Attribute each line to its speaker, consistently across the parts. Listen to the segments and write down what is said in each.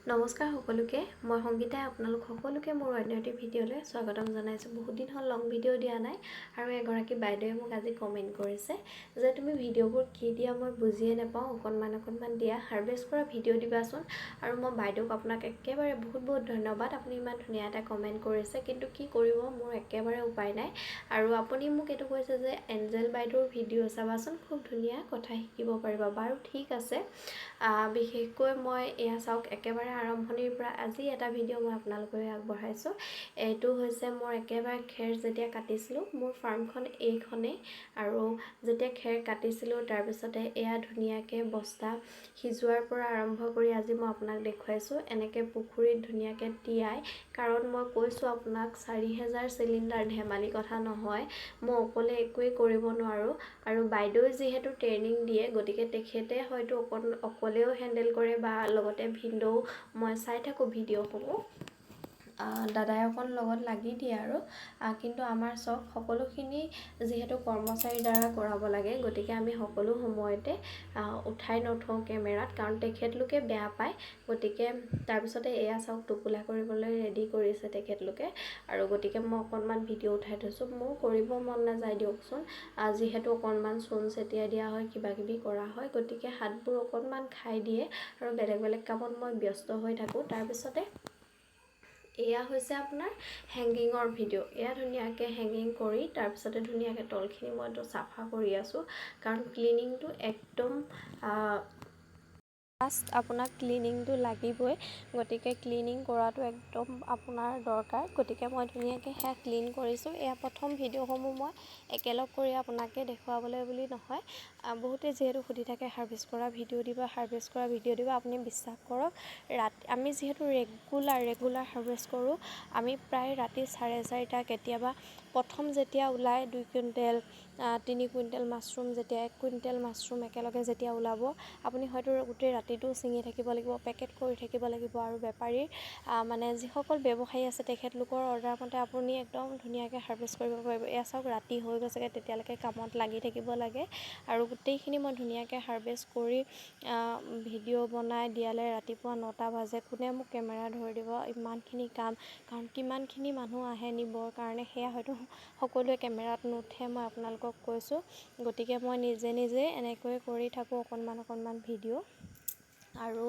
Speaker 1: নমস্কাৰ সকলোকে মই সংগীতাই আপোনালোক সকলোকে মোৰ অন্য এটি ভিডিঅ'লৈ স্বাগতম জনাইছোঁ। বহুত দিন হ'ল লং ভিডিঅ' দিয়া নাই আৰু এগৰাকী বাইদেৱে মোক আজি কমেণ্ট কৰিছে যে তুমি ভিডিঅ'বোৰ কি দিয়া মই বুজিয়ে নাপাওঁ, অকণমান দিয়া, হাৰভেষ্ট কৰা ভিডিঅ' দিবাচোন। আৰু মই বাইদেউক আপোনাক একেবাৰে বহুত ধন্যবাদ, আপুনি ইমান ধুনীয়া এটা কমেণ্ট কৰিছে। কিন্তু কি কৰিব, মোৰ একেবাৰে উপায় নাই। আৰু আপুনি মোক এইটো কৈছে যে এঞ্জেল বাইদেউৰ ভিডিঅ' চাবাচোন, খুব ধুনীয়া কথা শিকিব পাৰিবা। বাৰু ঠিক আছে। বিশেষকৈ মই এয়া চাওক, একেবাৰে আৰম্ভণিৰ পৰা আজি এটা ভিডিঅ' মই আপোনালোকলৈ আগবঢ়াইছোঁ। এইটো হৈছে মোৰ একেবাৰে খেৰ যেতিয়া কাটিছিলোঁ, মোৰ ফাৰ্মখন এইখনেই। আৰু যেতিয়া খেৰ কাটিছিলোঁ তাৰপিছতে এয়া ধুনীয়াকৈ বস্তা সিজোৱাৰ পৰা আৰম্ভ কৰি আজি মই আপোনাক দেখুৱাইছোঁ এনেকৈ পুখুৰীত ধুনীয়াকৈ তিয়াই। কাৰণ মই কৈছোঁ আপোনাক 4000 চিলিণ্ডাৰ ধেমালি কথা নহয়, মই অকলে একোৱেই কৰিব নোৱাৰোঁ। আৰু বাইদেৱে যিহেতু ট্ৰেইনিং দিয়ে, গতিকে তেখেতে হয়তো অকলেও হেণ্ডেল কৰে বা লগতে ভিনদেউ, মই চাই থাকোঁ ভিডিঅ'সমূহ, দাদাই অকণ লগত লাগি দিয়ে আৰু। কিন্তু আমাৰ চব সকলোখিনি যিহেতু কৰ্মচাৰীৰ দ্বাৰা কৰাব লাগে, গতিকে আমি সকলো সময়তে উঠাই নথওঁ কেমেৰাত, কাৰণ তেখেতলোকে বেয়া পায়। গতিকে তাৰপিছতে এয়া চাওক, টোপোলা কৰিবলৈ ৰেডি কৰিছে তেখেতলোকে। আৰু গতিকে মই অকণমান ভিডিঅ' উঠাই থৈছোঁ। মোৰ কৰিব মন নাযায় দিয়কচোন, যিহেতু অকণমান চূণ ছটিয়াই দিয়া হয়, কিবাকিবি কৰা হয়, গতিকে হাতবোৰ অকণমান খাই দিয়ে আৰু বেলেগ কামত মই ব্যস্ত হৈ থাকোঁ। তাৰপিছতে এয়া হৈছে আপোনাৰ হেংগিঙৰ ভিডিঅ'। এয়া ধুনীয়াকৈ হেংগিং কৰি তাৰপিছতে ধুনীয়াকৈ তলখিনি মইতো চাফা কৰি আছোঁ, কাৰণ ক্লিনিংটো একদম ফাৰ্ষ্ট আপোনাক ক্লিনিংটো লাগিবই। গতিকে ক্লিনিং কৰাটো একদম আপোনাৰ দৰকাৰ। গতিকে মই ধুনীয়াকৈ সেয়া ক্লিন কৰিছোঁ। এয়া প্ৰথম ভিডিঅ'সমূহ মই একেলগ কৰি আপোনাকে দেখুৱাবলৈ বুলি নহয়। বহুতে যিহেতু সুধি থাকে হাৰভেষ্ট কৰা ভিডিঅ' দিবা, হাৰভেষ্ট কৰা ভিডিঅ' দিবা। আপুনি বিশ্বাস কৰক, আমি যিহেতু ৰেগুলাৰ হাৰভেষ্ট কৰোঁ, আমি প্ৰায় ৰাতি 4:30, কেতিয়াবা প্ৰথম যেতিয়া ওলায় 2 কুইণ্টেল 3 কুইণ্টেল মাছৰুম, যেতিয়া 1 কুইণ্টেল মাছৰুম একেলগে যেতিয়া ওলাব, আপুনি হয়তো গোটেই ৰাতিটো ছিঙি থাকিব লাগিব, পেকেট কৰি থাকিব লাগিব। আৰু বেপাৰীৰ মানে যিসকল ব্যৱসায়ী আছে, তেখেতলোকৰ অৰ্ডাৰ মতে আপুনি একদম ধুনীয়াকৈ হাৰভেষ্ট কৰিব পাৰিব। এয়া চাওক, ৰাতি হৈ গৈছেগৈ, তেতিয়ালৈকে কামত লাগি থাকিব লাগে। আৰু গোটেইখিনি মই ধুনীয়াকৈ হাৰভেষ্ট কৰি ভিডিঅ' বনাই দিয়ালে ৰাতিপুৱা 9টা বাজে। কোনে মোক কেমেৰা ধৰি দিব, ইমানখিনি কাম। কাৰণ কিমানখিনি মানুহ আহে নিবৰ কাৰণে, সেয়া হয়তো সকলোৱে কেমেৰাত নুঠে, মই আপোনালোকক কৈছোঁ। গতিকে মই নিজে এনেকৈ কৰি থাকোঁ অকণমান ভিডিঅ'। আৰু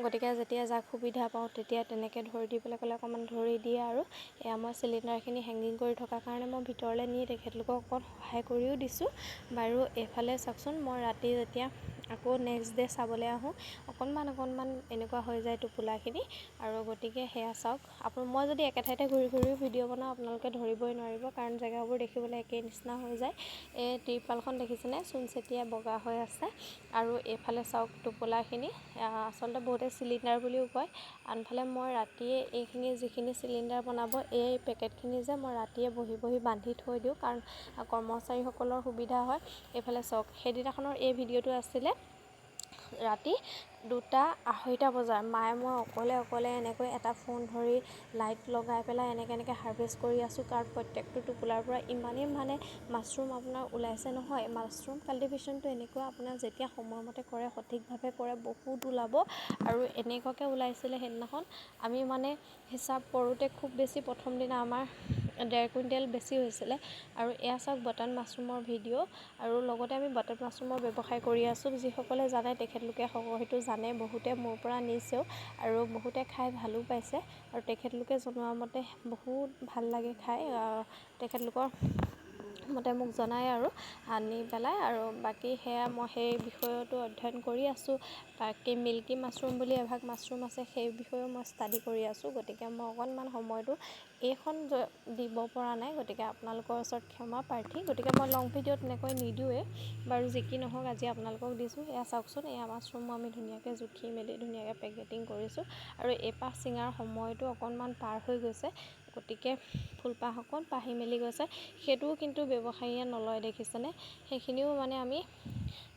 Speaker 1: গতিকে যেতিয়া যাক সুবিধা পাওঁ তেতিয়া তেনেকৈ ধৰি দিবলৈ ক'লে অকণমান ধৰি দিয়ে। আৰু এয়া মই চিলিণ্ডাৰখিনি হেংগিং কৰি থকাৰ কাৰণে মই ভিতৰলৈ নি তেখেতলোকক অকণ সহায় কৰিও দিছোঁ। বাৰু এইফালে চাওকচোন, মই ৰাতি যেতিয়া আকৌ নেক্সট ডে চাবলৈ আহোঁ, অকণমান এনেকুৱা হৈ যায় টোপোলাখিনি। আৰু গতিকে সেয়া চাওক, মই যদি একে ঠাইতে ঘূৰি ভিডিঅ' বনাওঁ, আপোনালোকে ধৰিবই নোৱাৰিব, কাৰণ জেগাবোৰ দেখিবলৈ একেই নিচিনা হৈ যায়। এই টিৰপালখন দেখিছেনে, চূণ ছটিয়াই বগা হৈ আছে। আৰু এইফালে চাওক টোপোলাখিনি, আচলতে বহুতে চিলিণ্ডাৰ বুলিও কয়। আনফালে মই ৰাতিয়ে এইখিনি যিখিনি চিলিণ্ডাৰ বনাব, এই পেকেটখিনি যে মই ৰাতিয়ে বহি বান্ধি থৈ দিওঁ, কাৰণ কৰ্মচাৰীসকলৰ সুবিধা হয়। এইফালে চাওক, সেইদিনাখনৰ এই ভিডিঅ'টো আছিলে ৰাতি 2টা-2:30 বজাৰ। মায়ে মই অকলে এনেকৈ এটা ফোন ধৰি লাইট লগাই পেলাই এনেকৈ হাৰভেষ্ট কৰি আছোঁ। কাৰণ প্ৰত্যেকটো টোপোলাৰ পৰা ইমানেই মানে মাছৰুম আপোনাৰ ওলাইছে নহয়। মাছৰুম কাল্টিভেশ্যনটো এনেকুৱা, আপোনাৰ যেতিয়া সময়মতে কৰে, সঠিকভাৱে কৰে, বহুত ওলাব। আৰু এনেকুৱাকৈ ওলাইছিলে সেইদিনাখন, আমি মানে হিচাপ কৰোঁতে খুব বেছি প্ৰথম দিনা আমাৰ 1.5 কুইণ্টেল বেছি হৈছিলে। আৰু এয়া চাওক বাটন মাছৰুমৰ ভিডিঅ'। আৰু লগতে আমি বাটন মাছৰুমৰ ব্যৱসায় কৰি আছোঁ। যিসকলে জানে তেখেতলোকে হয়তো জানে, বহুতে মোৰ পৰা নিছেও আৰু বহুতে খাই ভালো পাইছে। আৰু তেখেতলোকে জনোৱা মতে বহুত ভাল লাগে খাই, তেখেতলোকৰ মতে মোক জনায় আৰু আনি পেলাই। আৰু বাকী সেয়া মই সেই বিষয়তো অধ্যয়ন কৰি আছোঁ। বাকী মিল্কী মাছৰুম বুলি এভাগ মাছৰুম আছে, সেই বিষয়েও মই ষ্টাডি কৰি আছোঁ। গতিকে মই অকণমান সময়টো এইখন দিব পৰা নাই, গতিকে আপোনালোকৰ ওচৰত ক্ষমা প্ৰাৰ্থী। গতিকে মই লং ভিডিঅ' তেনেকৈ নিদিওঁৱেই। বাৰু যি কি নহওক, আজি আপোনালোকক দিছোঁ। এয়া চাওকচোন, এয়া মাছৰুমো আমি ধুনীয়াকৈ জুখি মেলি ধুনীয়াকৈ পেকেটিং কৰিছোঁ। আৰু এইপাহ ছিঙাৰ সময়টো অকণমান পাৰ হৈ গৈছে, গতিকে ফুলপাহ অকণ পাহি মেলি গৈছে। সেইটোও কিন্তু ব্যৱসায়ীয়ে নলয়, দেখিছেনে। সেইখিনিও মানে আমি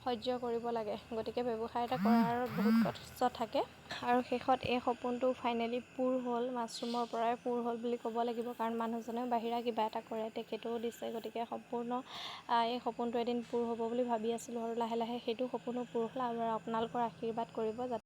Speaker 1: সহ্য কৰিব লাগে। গতিকে ব্যৱসায় এটা কৰাৰ আঁৰত বহুত কষ্ট থাকে। আৰু শেষত এই সপোনটো ফাইনেলি পূৰ হ'ল, মাছৰুমৰ পৰাই পূৰ হ'ল বুলি ক'ব লাগিব। কাৰণ মানুহজনেও বাহিৰা কিবা এটা কৰে, তেখেতেও দিছে। গতিকে সম্পূৰ্ণ এই সপোনটো এদিন পূৰ হ'ব বুলি ভাবি আছিলোঁ, আৰু লাহে সেইটো সপোনো পূৰ হ'ল। আৰু আপোনালোকৰ আশীৰ্বাদ কৰিব যাতে